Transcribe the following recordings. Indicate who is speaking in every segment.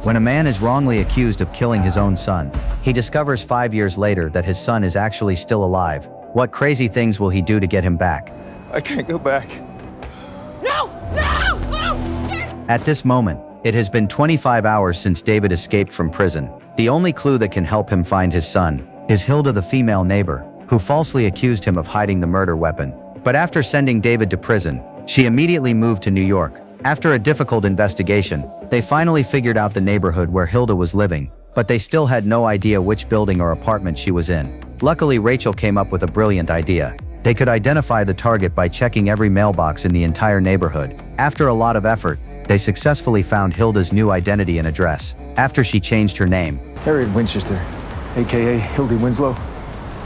Speaker 1: When a man is wrongly accused of killing his own son, he discovers 5 years later that his son is actually still alive. What crazy things will he do to get him back?
Speaker 2: I can't go back.
Speaker 3: No! No! No!
Speaker 1: At this moment, it has been 25 hours since David escaped from prison. The only clue that can help him find his son is Hilda, the female neighbor, who falsely accused him of hiding the murder weapon. But after sending David to prison, she immediately moved to New York. After a difficult investigation, they finally figured out the neighborhood where Hilda was living, but they still had no idea which building or apartment she was in. Luckily, Rachel came up with a brilliant idea. They could identify the target by checking every mailbox in the entire neighborhood. After a lot of effort, they successfully found Hilda's new identity and address, after she changed her name.
Speaker 4: Harriet Winchester, aka Hildy Winslow,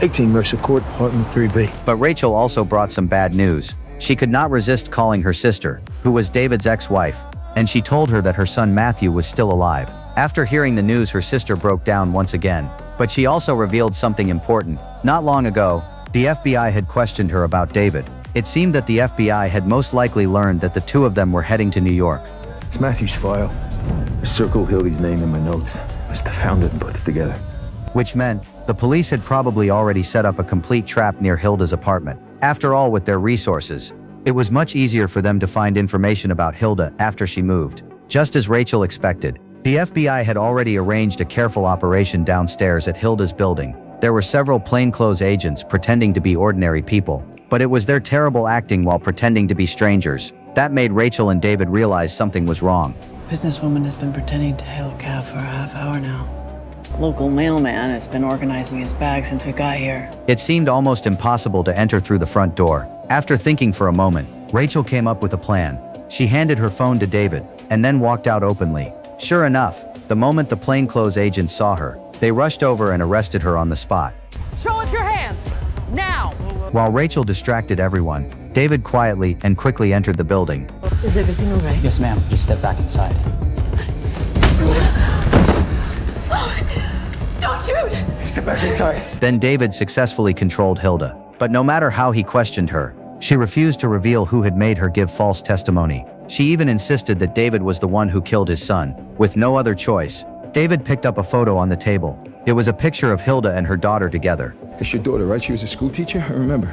Speaker 4: 18 Mercer Court, apartment 3B.
Speaker 1: But Rachel also brought some bad news. She could not resist calling her sister, who was David's ex-wife, and she told her that her son Matthew was still alive. After hearing the news, her sister broke down once again. But she also revealed something important. Not long ago, the FBI had questioned her about David. It seemed that the FBI had most likely learned that the two of them were heading to New York.
Speaker 4: It's Matthew's file. I circled Hildy's name in my notes. Must have found it and put it together.
Speaker 1: Which meant, the police had probably already set up a complete trap near Hilda's apartment. After all, with their resources, it was much easier for them to find information about Hilda after she moved. Just as Rachel expected, the FBI had already arranged a careful operation downstairs at Hilda's building. There were several plainclothes agents pretending to be ordinary people, but it was their terrible acting while pretending to be strangers that made Rachel and David realize something was wrong.
Speaker 5: Businesswoman has been pretending to hail a cab for a half hour now. Local mailman has been organizing his bag since we got here.
Speaker 1: It seemed almost impossible to enter through the front door. After thinking for a moment, Rachel came up with a plan. She handed her phone to David, and then walked out openly. Sure enough, the moment the plainclothes agents saw her, they rushed over and arrested her on the spot.
Speaker 3: Show us your hands! Now!
Speaker 1: While Rachel distracted everyone, David quietly and quickly entered the building.
Speaker 5: Is everything all right?
Speaker 6: Yes, ma'am. Just step back inside.
Speaker 3: Don't shoot!
Speaker 4: Step back inside.
Speaker 1: Then David successfully controlled Hilda. But no matter how he questioned her, she refused to reveal who had made her give false testimony. She even insisted that David was the one who killed his son. With no other choice, David picked up a photo on the table. It was a picture of Hilda and her daughter together.
Speaker 2: It's your daughter, right? She was a school teacher? I remember.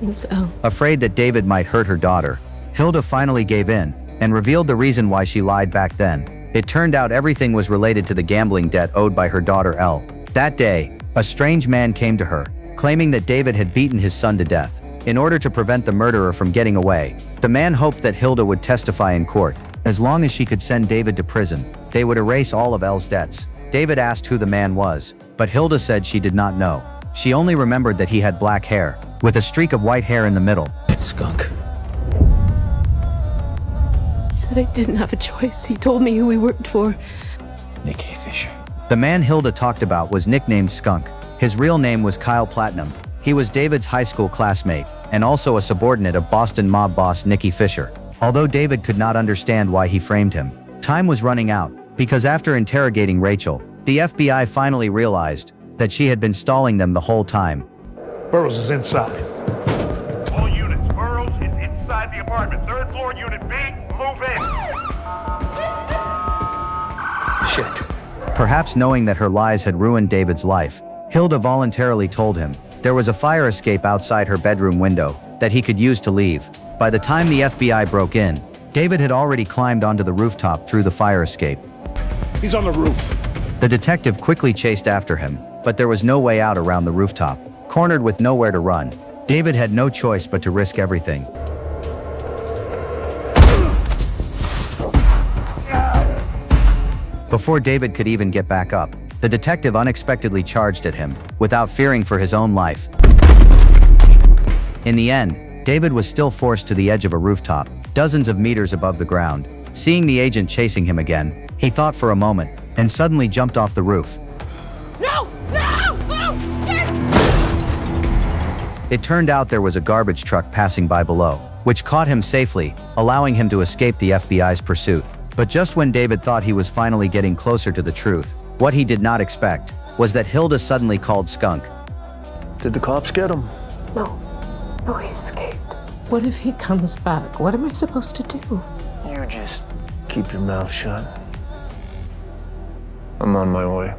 Speaker 5: It's Elle.
Speaker 1: Afraid that David might hurt her daughter, Hilda finally gave in and revealed the reason why she lied back then. It turned out everything was related to the gambling debt owed by her daughter Elle. That day, a strange man came to her, claiming that David had beaten his son to death. In order to prevent the murderer from getting away, the man hoped that Hilda would testify in court. As long as she could send David to prison, they would erase all of Elle's debts. David asked who the man was, but Hilda said she did not know. She only remembered that he had black hair, with a streak of white hair in the middle.
Speaker 4: Skunk.
Speaker 5: He said I didn't have a choice. He told me who he worked for.
Speaker 4: Nicky Fisher.
Speaker 1: The man Hilda talked about was nicknamed Skunk. His real name was Kyle Platinum. He was David's high school classmate, and also a subordinate of Boston mob boss Nicky Fisher. Although David could not understand why he framed him, time was running out, because after interrogating Rachel, the FBI finally realized that she had been stalling them the whole time.
Speaker 7: Burroughs is inside.
Speaker 8: All units, Burroughs is inside the apartment. Third floor, unit B, move in.
Speaker 4: Shit.
Speaker 1: Perhaps knowing that her lies had ruined David's life, Hilda voluntarily told him there was a fire escape outside her bedroom window that he could use to leave. By the time the FBI broke in, David had already climbed onto the rooftop through the fire escape.
Speaker 7: He's on the roof.
Speaker 1: The detective quickly chased after him, but there was no way out around the rooftop. Cornered with nowhere to run, David had no choice but to risk everything. Before David could even get back up, the detective unexpectedly charged at him, without fearing for his own life. In the end, David was still forced to the edge of a rooftop, dozens of meters above the ground. Seeing the agent chasing him again, he thought for a moment, and suddenly jumped off the roof.
Speaker 3: No! No! No!
Speaker 1: It turned out there was a garbage truck passing by below, which caught him safely, allowing him to escape the FBI's pursuit. But just when David thought he was finally getting closer to the truth, what he did not expect was that Hilda suddenly called Skunk.
Speaker 4: Did the cops get him?
Speaker 5: No. No, he escaped. What if he comes back? What am I supposed to do?
Speaker 4: You just keep your mouth shut.
Speaker 6: I'm on my way.